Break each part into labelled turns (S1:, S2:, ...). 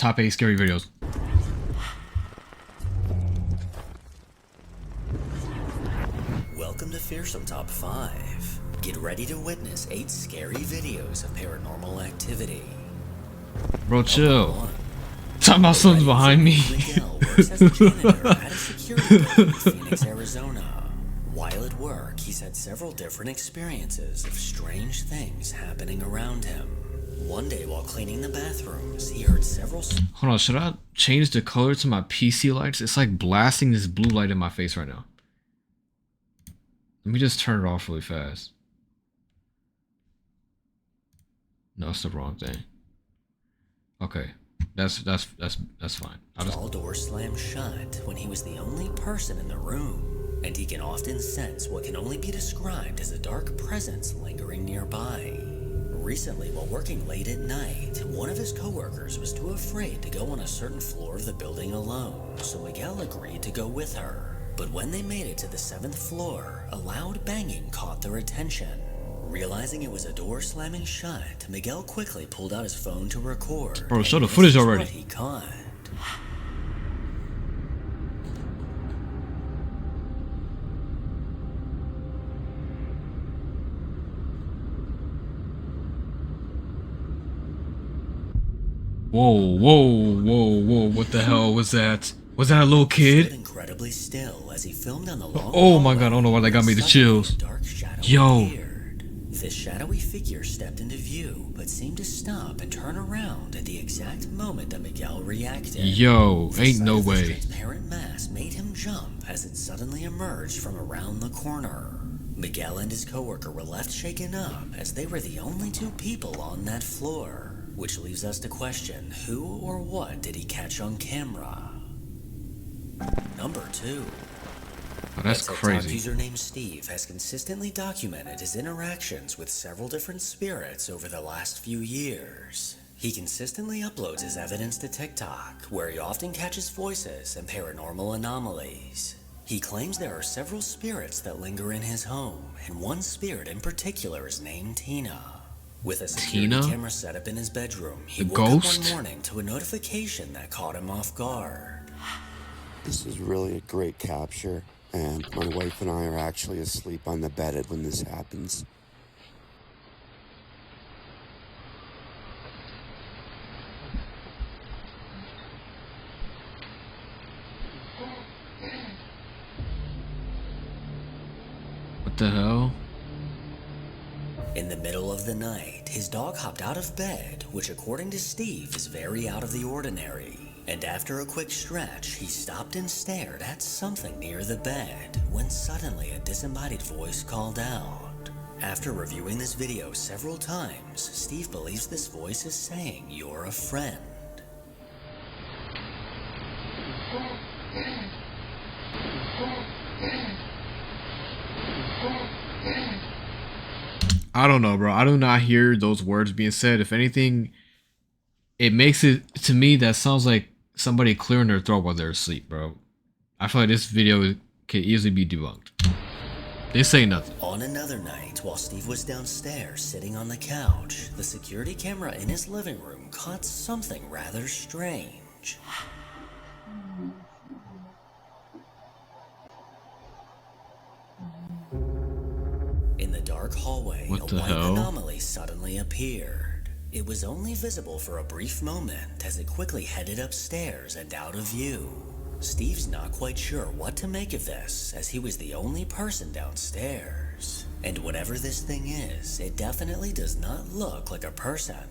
S1: top 8 scary videos.
S2: Welcome to Fearsome Top 5. Get ready to witness 8 scary videos of paranormal activity.
S1: Bro, chill. Talking about something's behind me.
S2: Miguel works as a janitor at a security building in Phoenix, Arizona. While at work, he's had several different experiences of strange things happening around him. One day while cleaning the bathrooms, he heard several...
S1: Hold on, should I change the color to my PC lights? It's like blasting this blue light in my face right now. Let me just turn it off really fast. No, it's the wrong thing. Okay, that's fine.
S2: All doors slammed shut when he was the only person in the room, and he can often sense what can only be described as a dark presence lingering nearby. Recently, while working late at night, one of his coworkers was too afraid to go on a certain floor of the building alone, so Miguel agreed to go with her. But when they made it to the 7th floor, a loud banging caught their attention. Realizing it was a door slamming shut, Miguel quickly pulled out his phone to record.
S1: Bro, show the footage already.
S2: What he caught.
S1: Whoa, what the hell was that? Was that a little kid?
S2: Incredibly still as he filmed on the long
S1: oh my god, I don't know why that got me the chills.
S2: Dark shadow
S1: Yo.
S2: appeared. This shadowy figure stepped into view, but seemed to stop and turn around at the exact moment that Miguel reacted.
S1: Yo, ain't no
S2: The
S1: way.
S2: transparent mass made him jump as it suddenly emerged from around the corner. Miguel and his coworker were left shaken up as they were the only 2 people on that floor. Which leaves us to question who or what did he catch on camera? Number 2.
S1: Oh, that's
S2: A TikTok
S1: crazy.
S2: user named Steve has consistently documented his interactions with several different spirits over the last few years. He consistently uploads his evidence to TikTok, where he often catches voices and paranormal anomalies. He claims there are several spirits that linger in his home, and one spirit in particular is named Tina. With a security camera set up in his bedroom, he woke up one morning to a notification that caught him off guard.
S3: This is really a great capture, and my wife and I are actually asleep on the bed when this happens.
S1: What the hell?
S2: In the middle of the night, his dog hopped out of bed, which according to Steve is very out of the ordinary. And after a quick stretch, he stopped and stared at something near the bed, when suddenly a disembodied voice called out. After reviewing this video several times, Steve believes this voice is saying, "You're a friend."
S1: I don't know, bro. I do not hear those words being said. If anything, it makes it, to me, that sounds like somebody clearing their throat while they're asleep, bro. I feel like this video could easily be debunked. They say nothing.
S2: On another night, while Steve was downstairs sitting on the couch, the security camera in his living room caught something rather strange. In the dark hallway,
S1: What
S2: a
S1: the
S2: white
S1: hell?
S2: anomaly suddenly appeared. It was only visible for a brief moment as it quickly headed upstairs and out of view. Steve's not quite sure what to make of this, as he was the only person downstairs. And whatever this thing is, it definitely does not look like a person.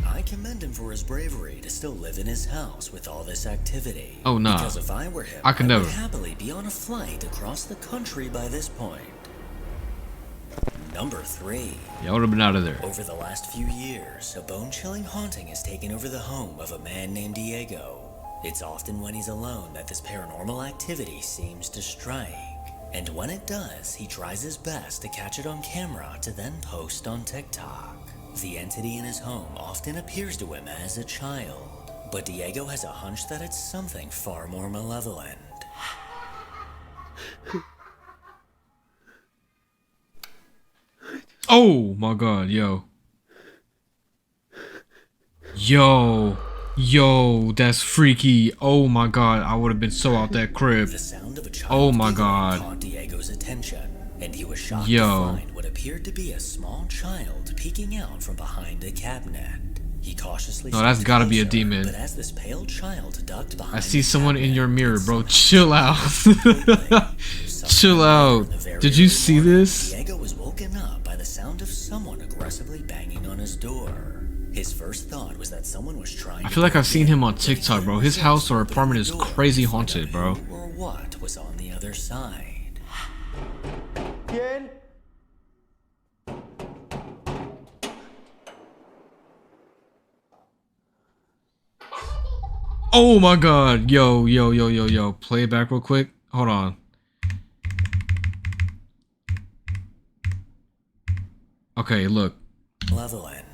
S2: I commend him for his bravery to still live in his house with all this activity.
S1: Oh, nah.
S2: Because if I were him,
S1: I could never.
S2: would happily be on a flight across the country by this point. Number 3.
S1: Yeah, I would have been out of there.
S2: Over the last few years, a bone-chilling haunting has taken over the home of a man named Diego. It's often when he's alone that this paranormal activity seems to strike. And when it does, he tries his best to catch it on camera to then post on TikTok. The entity in his home often appears to him as a child, but Diego has a hunch that it's something far more malevolent.
S1: Oh my god, yo. Yo. Yo, that's freaky. Oh my god, I would have been so out that crib.
S2: The sound of a
S1: Oh
S2: child
S1: my
S2: giggling
S1: god.
S2: caught Diego's attention, and he was shocked to
S1: Yo.
S2: find what appeared to be a small child peeking out from behind a cabinet. He cautiously
S1: No, that's
S2: stepped
S1: gotta be a
S2: closer,
S1: demon.
S2: but as this pale child ducked behind
S1: I see
S2: the
S1: someone in
S2: cabinet,
S1: your mirror,
S2: it
S1: bro.
S2: somehow
S1: Chill out. Chill out. Did you see this?
S2: Diego was woken up by the sound of someone aggressively banging on his door. His first thought was that someone was trying
S1: I
S2: to
S1: feel like
S2: break
S1: I've seen
S2: in,
S1: him on
S2: but he
S1: TikTok, bro.
S2: couldn't
S1: His house or
S2: resist
S1: apartment
S2: opening
S1: is
S2: the door
S1: crazy
S2: to find
S1: haunted,
S2: out
S1: bro.
S2: who or what was on the other side.
S3: ¿Quién?
S1: Oh my god. Yo. Play it back real quick. Hold on. Okay, look.
S2: Malevolent.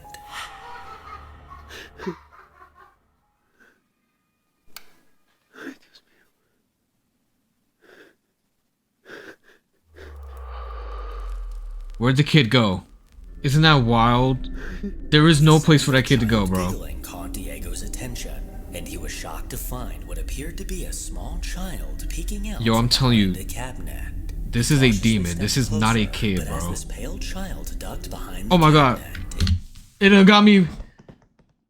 S1: Where'd the kid go? Isn't that wild? There is no place for that kid to go, bro.
S2: Giggling caught Diego's attention, and he was shocked to find what appeared to be a small child peeking out.
S1: Yo, I'm
S2: from
S1: telling you,
S2: behind a cabinet.
S1: This is a
S2: Cautiously
S1: demon. This is
S2: stepped
S1: not a
S2: closer,
S1: kid,
S2: but as
S1: bro.
S2: this pale child ducked behind
S1: Oh
S2: the
S1: my god.
S2: cabinet,
S1: It got me.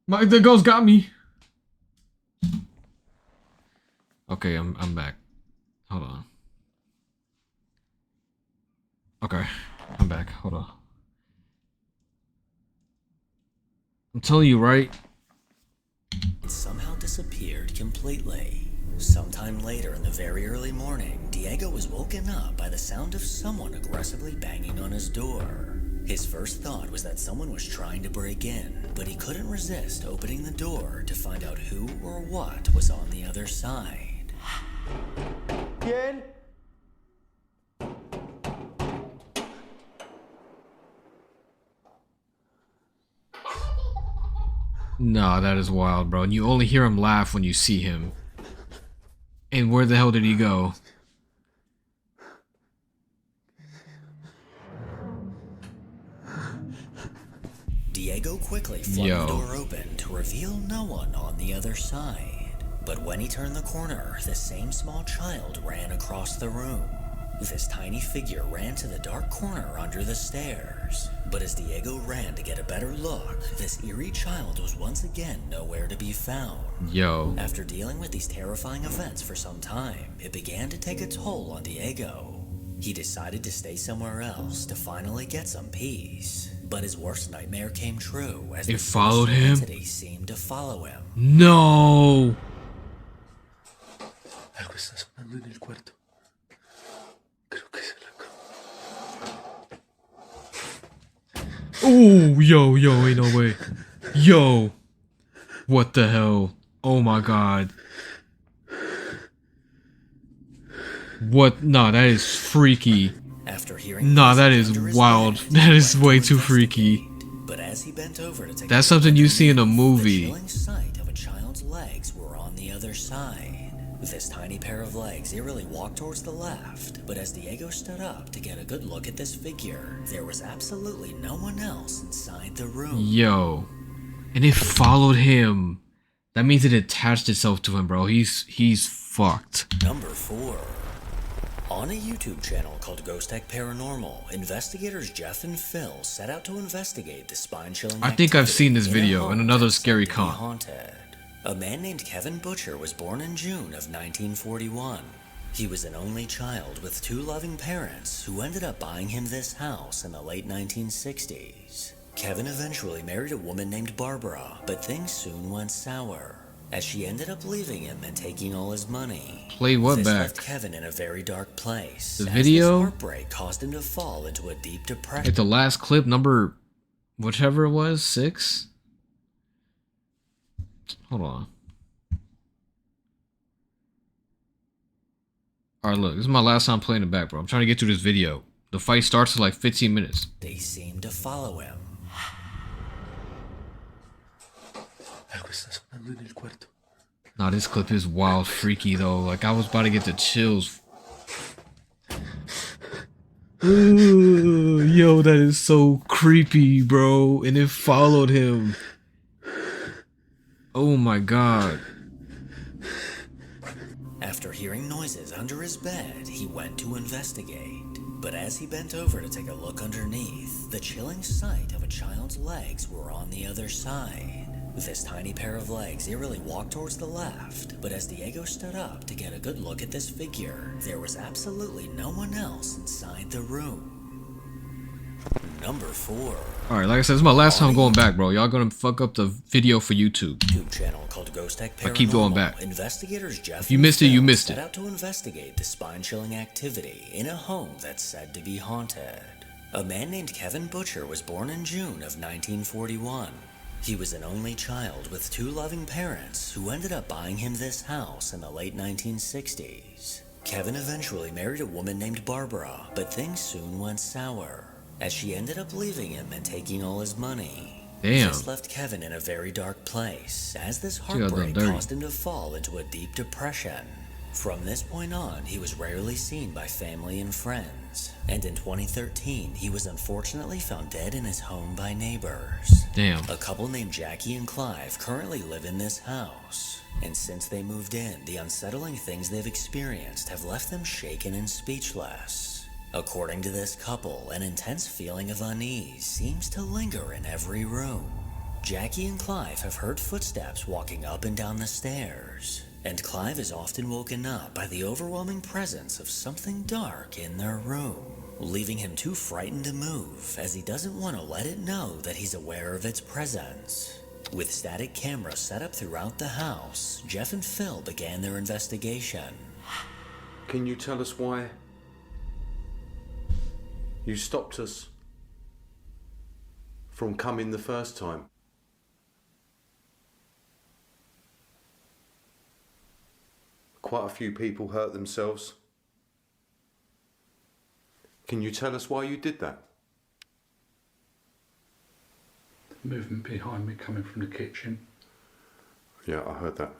S1: The ghost got me. Okay, I'm back. Hold on. Okay, I'm back. Hold on. I'm telling you, right?
S2: it somehow disappeared completely. Sometime later in the very early morning, Diego was woken up by the sound of someone aggressively banging on his door. His first thought was that someone was trying to break in, but he couldn't resist opening the door to find out who or what was on the other side.
S3: ¿Quién?
S1: Nah, that is wild, bro. And you only hear him laugh when you see him. And where the hell did he go?
S2: Diego quickly flung the door open to reveal no one on the other side. But when he turned the corner, the same small child ran across the room. This tiny figure ran to the dark corner under the stairs. But as Diego ran to get a better look, this eerie child was once again nowhere to be found.
S1: Yo.
S2: After dealing with these terrifying events for some time, it began to take a toll on Diego. He decided to stay somewhere else to finally get some peace. But his worst nightmare came true as
S1: It
S2: the
S1: followed
S2: sinister
S1: him?
S2: entity seemed to follow him.
S1: No.
S3: Algo está sonando en el cuarto. Creo que es la
S1: Oh, yo, ain't no way. Yo. What the hell? Oh my god. What? Nah, that is freaky.
S2: After hearing
S1: Nah,
S2: voices
S1: that is
S2: under his
S1: wild.
S2: bed,
S1: That
S2: he
S1: is
S2: went
S1: way
S2: to
S1: too freaky.
S2: investigate. But as he bent over to take
S1: That's
S2: a look
S1: something you
S2: underneath,
S1: see in a
S2: the
S1: movie.
S2: chilling sight of a child's legs were on the other side. This tiny pair of legs eerily walked towards the left, but as Diego stood up to get a good look at this figure, there was absolutely no one else inside the room.
S1: Yo. And it followed him. That means it attached itself to him, bro. He's fucked.
S2: Number 4. On a YouTube channel called Ghost Tech Paranormal, investigators Jeff and Phil set out to investigate the spine-chilling
S1: I think I've
S2: activity
S1: seen this
S2: in a
S1: video
S2: home
S1: and another
S2: that's said
S1: scary
S2: to be
S1: con.
S2: haunted. A man named Kevin Butcher was born in June of 1941. He was an only child with 2 loving parents who ended up buying him this house in the late 1960s. Kevin eventually married a woman named Barbara, but things soon went sour, as she ended up leaving him and taking all his money.
S1: Play what
S2: This
S1: back?
S2: left Kevin in a very dark place.
S1: The
S2: as
S1: video?
S2: This heartbreak caused him to fall into a deep depression.
S1: Like the last clip, number whichever it was, 6? Hold on. Alright, look, this is my last time playing it back, bro. I'm trying to get through this video. The fight starts in like 15 minutes.
S2: They seemed to follow him.
S3: Algo está sonando en el cuarto.
S1: Nah, this clip is wild freaky though. Like I was about to get the chills. Ooh, yo, that is so creepy, bro. And it followed him. Oh my god.
S2: After hearing noises under his bed, he went to investigate. But as he bent over to take a look underneath, the chilling sight of a child's legs were on the other side. This tiny pair of legs eerily walked towards the left, but as Diego stood up to get a good look at this figure, there was absolutely no one else inside the room. Number 4.
S1: Alright, like I said, this is my last time going back, bro. Y'all gonna fuck up the video for YouTube.
S2: YouTube channel called Ghost Tech Paranormal.
S1: I keep going back.
S2: Investigators Jeff
S1: If you missed it, you missed
S2: set
S1: it.
S2: out to investigate the spine-chilling activity in a home that's said to be haunted. A man named Kevin Butcher was born in June of 1941. He was an only child with 2 loving parents who ended up buying him this house in the late 1960s. Kevin eventually married a woman named Barbara, but things soon went sour, as she ended up leaving him and taking all his money.
S1: Damn.
S2: This left Kevin in a very dark place, as this
S1: She got done
S2: heartbreak
S1: dirty.
S2: caused him to fall into a deep depression. From this point on, he was rarely seen by family and friends, and in 2013, he was unfortunately found dead in his home by neighbors.
S1: Damn.
S2: A couple named Jackie and Clive currently live in this house, and since they moved in, the unsettling things they've experienced have left them shaken and speechless. According to this couple, an intense feeling of unease seems to linger in every room. Jackie and Clive have heard footsteps walking up and down the stairs, and Clive is often woken up by the overwhelming presence of something dark in their room, leaving him too frightened to move, as he doesn't want to let it know that he's aware of its presence. With static cameras set up throughout the house, Jeff and Phil began their investigation.
S4: Can you tell us why you stopped us from coming the first time? Quite a few people hurt themselves. Can you tell us why you did that?
S5: Movement behind me coming from the kitchen.
S4: Yeah, I heard that.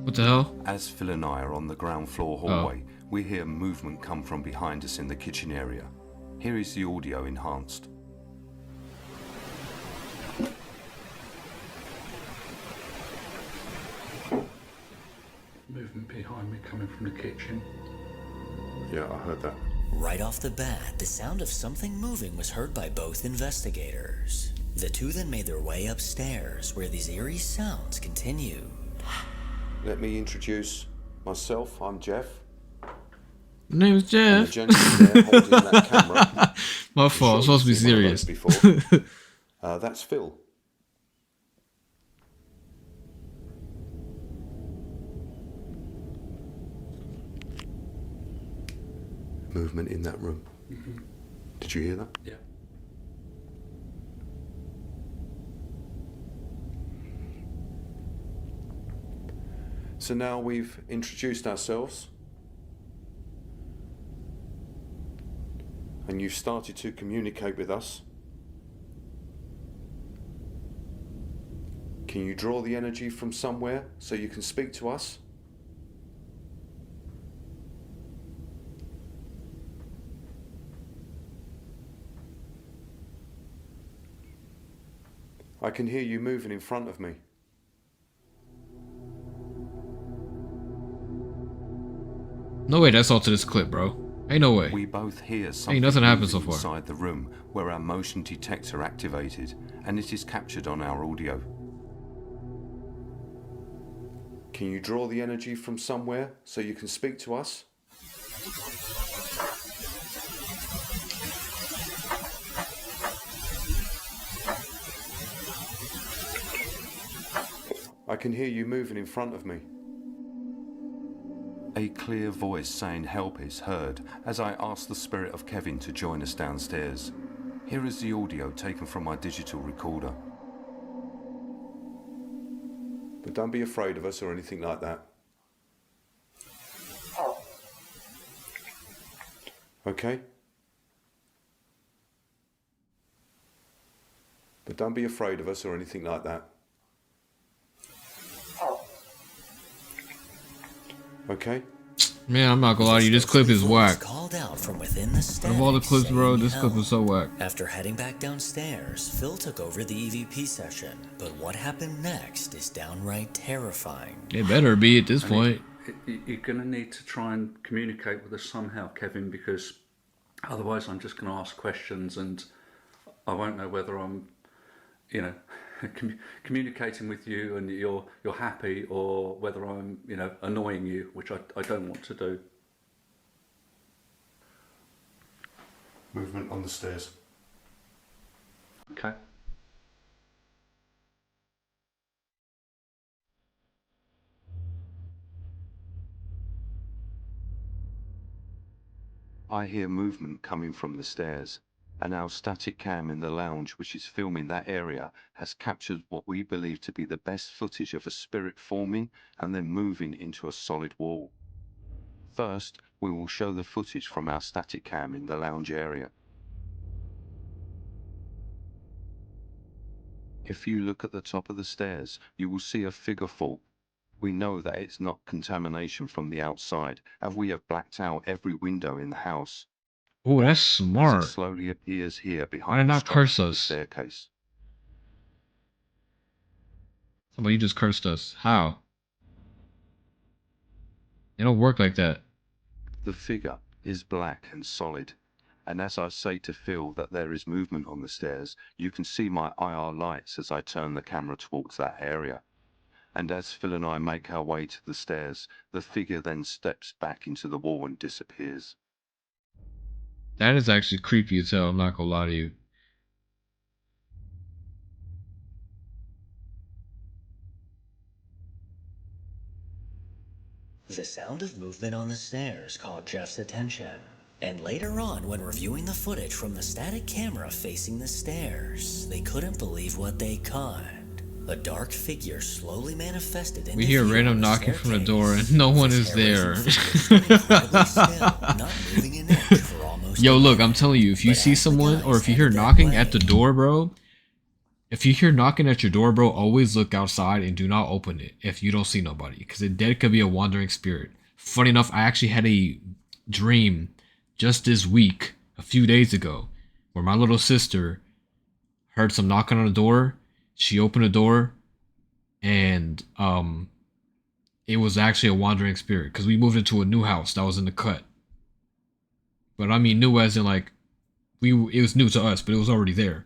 S1: What the hell?
S6: As Phil and I are on the ground floor hallway, we hear movement come from behind us in the kitchen area. Here is the audio enhanced.
S5: Movement behind me coming from the kitchen.
S4: Yeah, I heard that.
S2: Right off the bat, the sound of something moving was heard by both investigators. The two then made their way upstairs, where these eerie sounds continued.
S4: Let me introduce myself. I'm Jeff.
S1: My name is
S4: And the
S1: Jeff.
S4: gentleman there holding that camera.
S1: My fault. I'm supposed to be
S4: Sure you've
S1: serious.
S4: seen one of those before. That's Phil. Movement in that room.
S5: Mm-hmm.
S4: Did you hear that?
S5: Yeah.
S4: So now we've introduced ourselves, and you've started to communicate with us. Can you draw the energy from somewhere so you can speak to us? I can hear you moving in front of me.
S1: No way that's all to this clip, bro. Ain't no way.
S6: We both hear something
S1: nothing happened so
S6: moving
S1: far.
S6: inside the room where our motion detector activated, and it is captured on our audio.
S4: Can you draw the energy from somewhere so you can speak to us? I can hear you moving in front of me.
S6: A clear voice saying help is heard as I ask the spirit of Kevin to join us downstairs. Here is the audio taken from my digital recorder.
S4: But don't be afraid of us or anything like that. Okay? But don't be afraid of us or anything like that. Okay?
S1: Man, I'm not gonna lie to you. This clip is whack.
S2: Called called out from within the
S1: Out
S2: static,
S1: of all the clips, bro,
S2: saying
S1: this clip
S2: help.
S1: was so whack.
S2: After heading back downstairs, Phil took over the EVP session, but what happened next is downright terrifying.
S1: It better be at this point.
S5: You're going to need to try and communicate with us somehow, Kevin, because otherwise I'm just going to ask questions and I won't know whether I'm, you know, communicating with you and you're happy, or whether I'm, you know, annoying you, which I don't want to do.
S4: Movement on the stairs.
S5: Okay.
S6: I hear movement coming from the stairs, and our static cam in the lounge, which is filming that area, has captured what we believe to be the best footage of a spirit forming and then moving into a solid wall. First, we will show the footage from our static cam in the lounge area. If you look at the top of the stairs, you will see a figure fall. We know that it's not contamination from the outside, as we have blacked out every window in the house.
S1: Oh, that's
S6: As it
S1: smart.
S6: slowly appears here
S1: Why
S6: behind
S1: did
S6: the
S1: not curse
S6: structure of the
S1: us?
S6: staircase.
S1: Somebody just cursed us. How? It don't work like that.
S6: The figure is black and solid, and as I say to Phil that there is movement on the stairs, you can see my IR lights as I turn the camera towards that area. And as Phil and I make our way to the stairs, the figure then steps back into the wall and disappears.
S1: That is actually creepy as hell, I'm not gonna lie to you.
S2: The sound of movement on the stairs caught Jeff's attention, and later on, when reviewing the footage from the static camera facing the stairs, they couldn't believe what they caught. A dark figure slowly manifested in
S1: We hear
S2: view
S1: random
S2: on the
S1: knocking from the door and
S2: staircase.
S1: no one
S2: His
S1: is there.
S2: hair-raising figure stood incredibly still, not moving an inch for almost
S1: Yo,
S2: a
S1: look,
S2: minute.
S1: I'm telling you, if you
S2: But
S1: see
S2: as the
S1: someone or
S2: guys
S1: if you hear
S2: headed that
S1: knocking at the
S2: way,
S1: door, bro, if you hear knocking at your door, bro, always look outside and do not open it if you don't see nobody, because it dead could be a wandering spirit. Funny enough, I actually had a dream just this week, a few days ago, where my little sister heard some knocking on the door. She opened the door, and it was actually a wandering spirit, because we moved into a new house that was in the cut. But I mean new as in like it was new to us, but it was already there.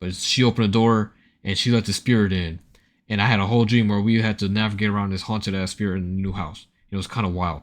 S1: But she opened the door and she let the spirit in, and I had a whole dream where we had to navigate around this haunted ass spirit in the new house. It was kind of wild.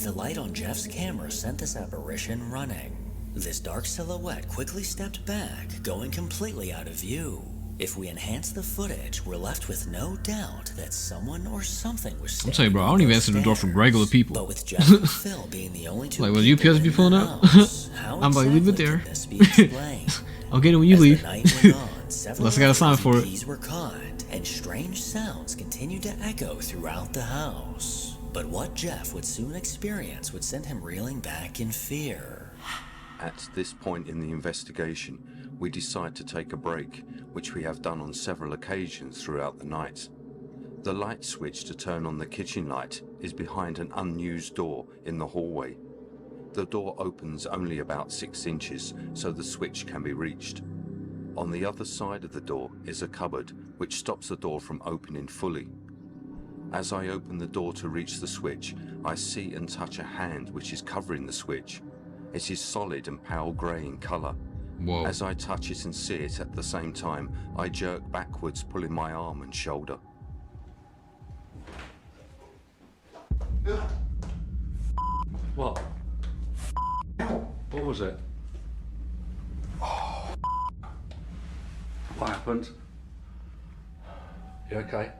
S2: the light on Jeff's camera sent this apparition running. This dark silhouette quickly stepped back, going completely out of view. If we enhance the footage, we're left with no doubt that someone or something was
S1: I'm telling you, bro, I don't even answer the door from regular people.
S2: But with Jeff and Phil being the only two
S1: Like, will
S2: people
S1: UPS be
S2: in
S1: pulling
S2: the
S1: up?
S2: house, how
S1: I'm like, leave it
S2: exactly
S1: there.
S2: could this be explained?
S1: I'll get it when you
S2: As the
S1: leave.
S2: night went on, several
S1: Unless I got a sign for it.
S2: EVPs were caught, and strange sounds continued to echo throughout the house. But what Jeff would soon experience would send him reeling back in fear.
S6: At this point in the investigation, we decide to take a break, which we have done on several occasions throughout the night. The light switch to turn on the kitchen light is behind an unused door in the hallway. The door opens only about 6 inches, so the switch can be reached. On the other side of the door is a cupboard, which stops the door from opening fully. As I open the door to reach the switch, I see and touch a hand which is covering the switch. It is solid and pale grey in colour.
S1: Whoa.
S6: As I touch it and see it at the same time, I jerk backwards, pulling my arm and shoulder.
S5: What? What was it? What happened? You okay?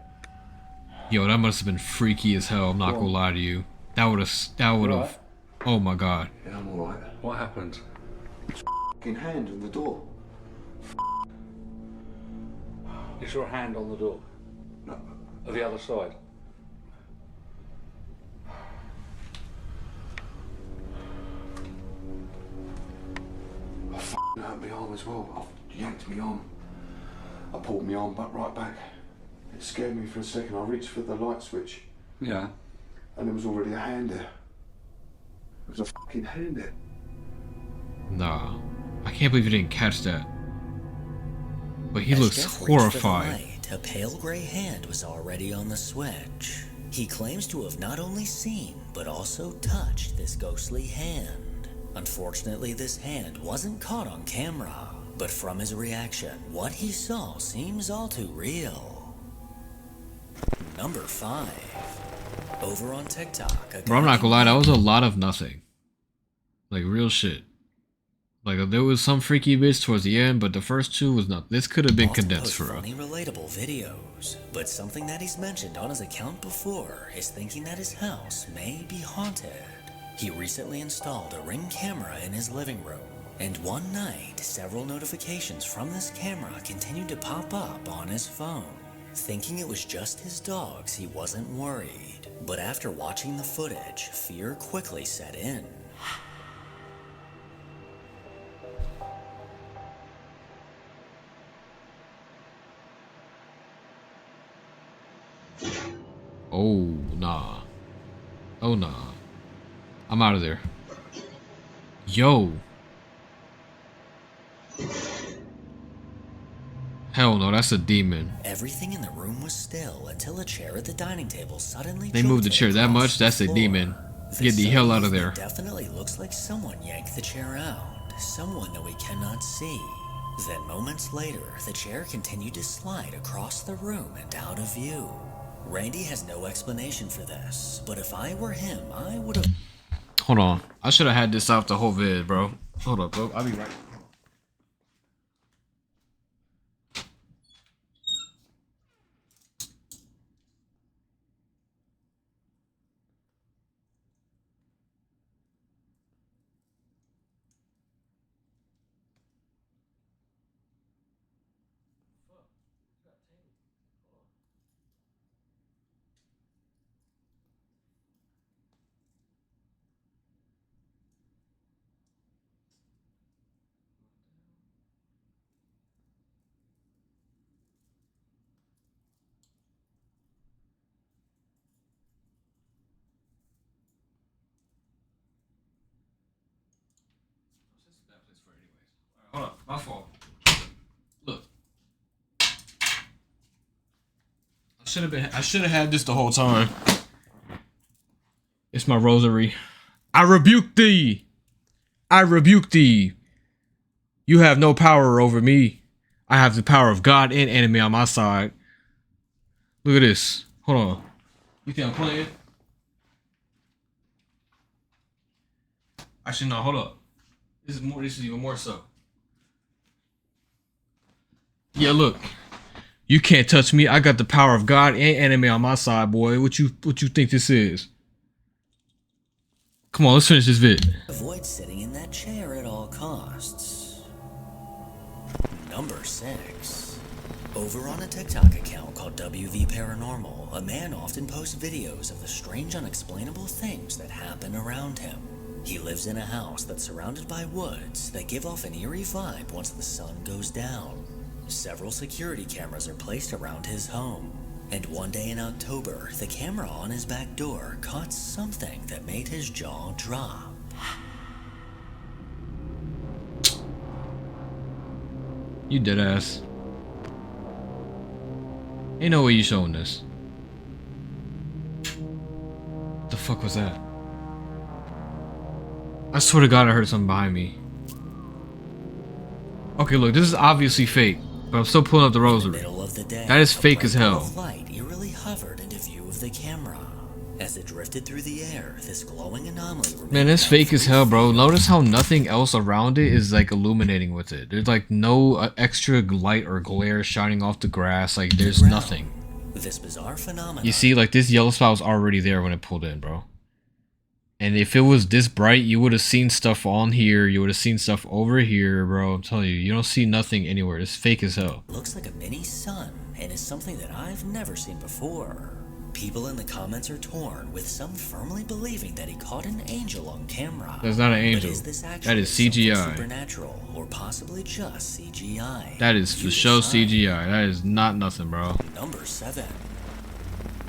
S1: Yo, that must have been freaky as hell. I'm not gonna lie to you. That would have.
S5: Right.
S1: Oh my god.
S4: Yeah, I'm alright.
S5: What happened?
S4: Fucking hand on the door.
S5: Is your hand on the door?
S4: No.
S5: Of the other side?
S4: I fucking hurt my arm as well. I yanked my arm. I pulled my arm back right back. It scared me for a second. I reached for the light switch
S5: Yeah.
S4: and there was already a hand there. was a fucking hand there.
S1: Nah. I can't believe you didn't catch that. But he
S2: As
S1: looks
S2: Jeff reached for the
S1: horrified.
S2: light, a pale gray hand was already on the switch. He claims to have not only seen, but also touched this ghostly hand. Unfortunately, this hand wasn't caught on camera, but from his reaction, what he saw seems all too real. Number 5. Over on TikTok,
S1: Bro, I'm not gonna lie, that was a lot of nothing. Like, real shit. Like, there was some freaky bits towards the end, but the first 2 was not. This could have been condensed for
S2: funny, relatable videos, but something that he's mentioned on his account before is thinking that his house may be haunted. He recently installed a Ring camera in his living room, and one night, several notifications from this camera continued to pop up on his phone. Thinking it was just his dogs, he wasn't worried, but after watching the footage, fear quickly set in.
S1: Oh, nah. Oh, nah. I'm out of there. Yo. Hell no, that's a demon.
S2: Everything in the room was still until a chair at the dining table suddenly
S1: They moved the chair that much, that's a demon. Get the hell out of there.
S2: Definitely looks like someone yanked the chair out. Someone that we cannot see. Then moments later, the chair continued to slide across the room and out of view. Randy has no explanation for this, but if I were him, I would have...
S1: Hold on. I should have had this out the whole vid, bro. Hold up, bro. I'll be right. Hold up, my fault. Look, I should have had this the whole time. It's my rosary. I rebuke thee. I rebuke thee. You have no power over me. I have the power of God and enemy on my side. Look at this. Hold on. You think I'm playing? Actually, no. Hold up. This is more. This is even more so. Yeah, look. You can't touch me. I got the power of God and enemy on my side, boy. What you think this is? Come on, let's finish this vid.
S2: Avoid sitting in that chair at all costs. Number 6. Over on a TikTok account called WV Paranormal, a man often posts videos of the strange unexplainable things that happen around him. He lives in a house that's surrounded by woods that give off an eerie vibe once the sun goes down. Several security cameras are placed around his home, and one day in October, the camera on his back door caught something that made his jaw drop.
S1: You dead ass. Ain't no way you showing this. The fuck was that? I swear to God I heard something behind me. Okay, look, this is obviously fake, but I'm still pulling up the rosary. That is fake as hell.
S2: Light eerily hovered into view of the camera. As it drifted through the air, this glowing anomaly...
S1: Man, that's fake as hell, bro. Notice how nothing else around it is like illuminating with it. There's like no extra light or glare shining off the grass. Like there's nothing.
S2: This bizarre phenomenon...
S1: You see, like this yellow spot was already there when it pulled in, bro. And if it was this bright, you would have seen stuff on here. You would have seen stuff over here, bro. I'm telling you, you don't see nothing anywhere. It's fake as hell.
S2: Looks like a mini sun and is something that I've never seen before. People in the comments are torn, with some firmly believing that he caught an angel on camera.
S1: That's not an angel.
S2: Is this
S1: that is CGI.
S2: Supernatural, or possibly just CGI.
S1: That is for sure CGI. That is not nothing, bro.
S2: Number 7.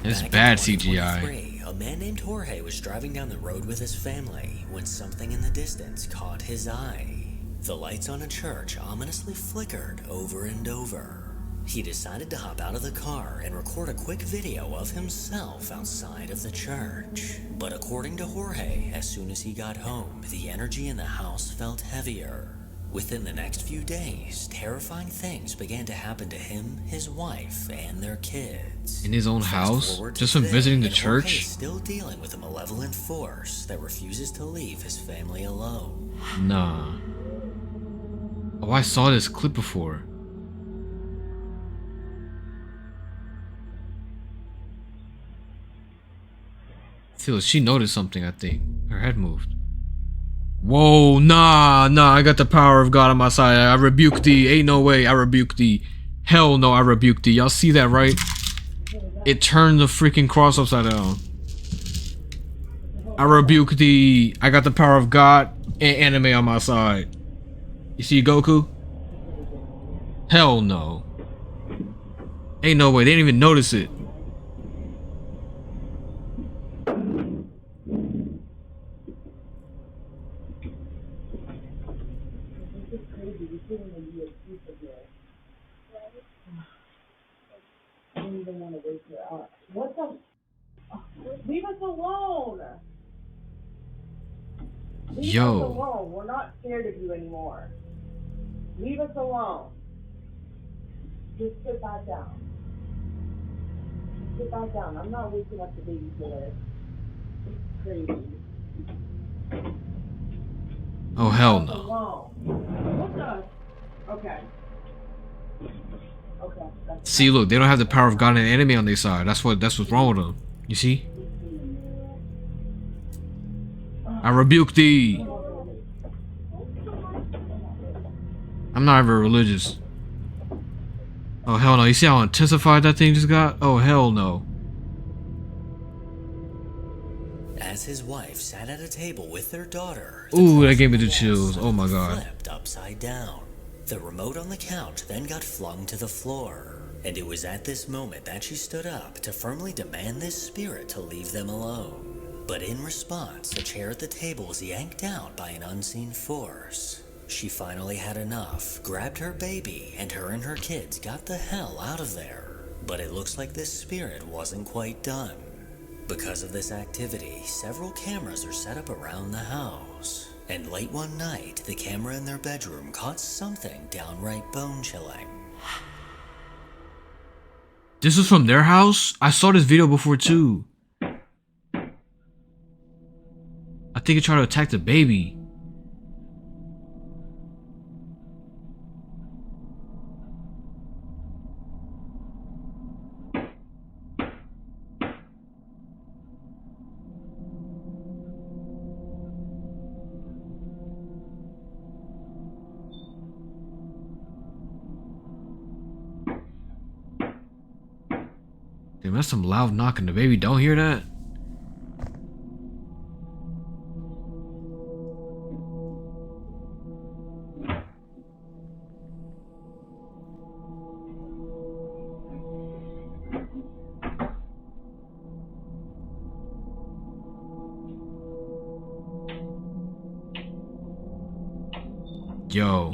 S1: It's bad CGI.
S2: a man named Jorge was driving down the road with his family when something in the distance caught his eye. The lights on a church ominously flickered over and over. He decided to hop out of the car and record a quick video of himself outside of the church. But according to Jorge, as soon as he got home, the energy in the house felt heavier. Within the next few days, terrifying things began to happen to him, his wife, and their kids.
S1: In his own
S2: Fast
S1: house?
S2: forward to
S1: Just from
S2: today,
S1: visiting the
S2: and Jorge
S1: church?
S2: is still dealing with a malevolent force that refuses to leave his family alone.
S1: Nah. Oh, I saw this clip before. Phil, she noticed something, I think. Her head moved. Whoa, nah, I got the power of God on my side. I rebuke thee. Ain't no way, I rebuke thee. Hell no, I rebuke thee. Y'all see that, right? It turned the freaking cross upside down. I rebuke thee. I got the power of God and anime on my side. You see Goku? Hell no. Ain't no way, they didn't even notice it.
S7: What the? Leave us alone. Leave us
S1: Yo.
S7: alone. We're not scared of you anymore. Leave us alone. Just sit back down. Sit back down. I'm not waking up the babysitter. It's crazy.
S1: Oh hell
S7: Leave us
S1: no.
S7: alone. What the? Okay. Okay.
S1: See, look, they don't have the power of God and anime on their side. That's what's wrong with them. You see? I rebuke thee. I'm not ever religious. Oh hell no. You see how intensified that thing just got? Oh hell no.
S2: As his wife sat at a table with their daughter,
S1: Ooh, that
S2: cross
S1: gave me
S2: on
S1: the
S2: wall
S1: chills. Oh my
S2: suddenly
S1: god.
S2: flipped upside down. The remote on the couch then got flung to the floor, and it was at this moment that she stood up to firmly demand this spirit to leave them alone. But in response, a chair at the table was yanked out by an unseen force. She finally had enough, grabbed her baby, and her kids got the hell out of there. But it looks like this spirit wasn't quite done. Because of this activity, several cameras are set up around the house. And late one night, the camera in their bedroom caught something downright bone-chilling.
S1: This was from their house? I saw this video before too. I think it tried to attack the baby. Damn, that's some loud knocking. The baby don't hear that? Yo.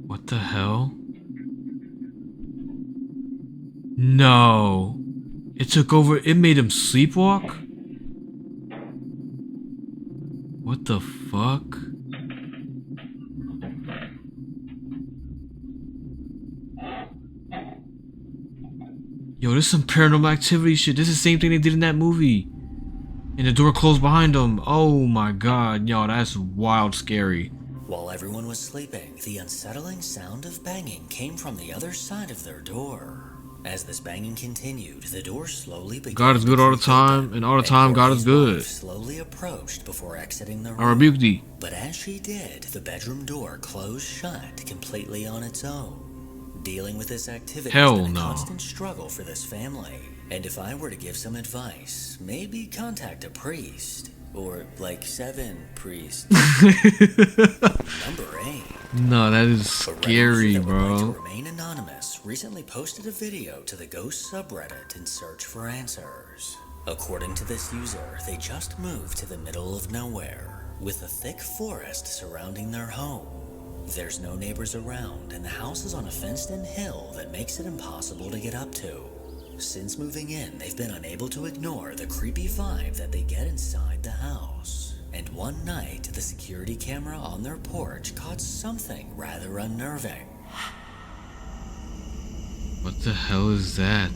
S1: What the hell? No. It took over. It made him sleepwalk? What the fuck? Yo, this is some paranormal activity shit. This is the same thing they did in that movie. And the door closed behind them. Oh my god. Yo, that's wild scary.
S2: While everyone was sleeping, the unsettling sound of banging came from the other side of their door. As this banging continued, the door slowly began
S1: God is good
S2: to
S1: all the
S2: creak
S1: time,
S2: open,
S1: and all the time God is
S2: Jorge's
S1: good.
S2: wife slowly approached before exiting the room.
S1: I rebuke thee.
S2: But as she did, the bedroom door closed shut completely on its own. Dealing with this activity has
S1: Hell
S2: been a
S1: no.
S2: constant struggle for this family. And if I were to give some advice, maybe contact a priest. Or like 7 priests. Number 8.
S1: No, that is
S2: A Reddit
S1: scary,
S2: user that would like to
S1: bro.
S2: remain anonymous recently posted a video to the ghost subreddit in search for answers. According to this user, they just moved to the middle of nowhere, with a thick forest surrounding their home. There's no neighbors around, and the house is on a fenced-in hill that makes it impossible to get up to. Since moving in, they've been unable to ignore the creepy vibe that they get inside the house. And one night, the security camera on their porch caught something rather unnerving.
S1: What the hell is that?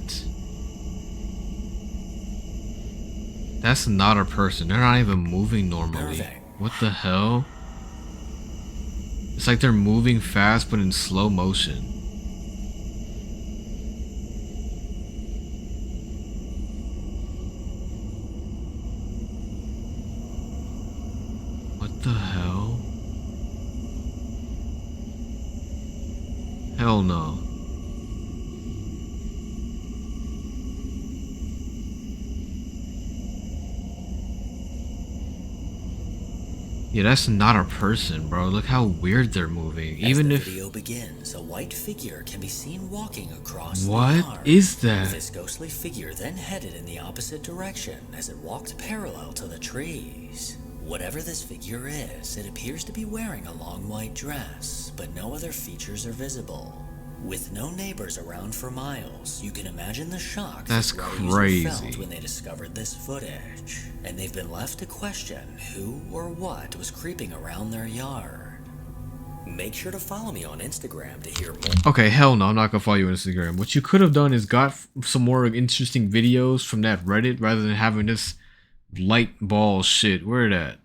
S1: That's not a person. They're not even moving normally.
S2: Nerving.
S1: What the hell? It's like they're moving fast but in slow motion. What the hell? Hell no. Yeah, that's not a person, bro. Look how weird they're moving. Even
S2: As
S1: if...
S2: the video begins, a white figure can be seen walking across the
S1: What
S2: yard.
S1: is that?
S2: This ghostly figure then headed in the opposite direction as it walked parallel to the trees. Whatever this figure is, it appears to be wearing a long white dress, but no other features are visible. With no neighbors around for miles, you can imagine the shock
S1: That's
S2: the Reddit user felt
S1: crazy.
S2: when they discovered this footage, and they've been left to question who or what was creeping around their yard. Make sure to follow me on Instagram to hear more.
S1: Okay, hell no, I'm not gonna follow you on Instagram. What you could have done is got some more interesting videos from that Reddit rather than having this light ball shit. Where it at?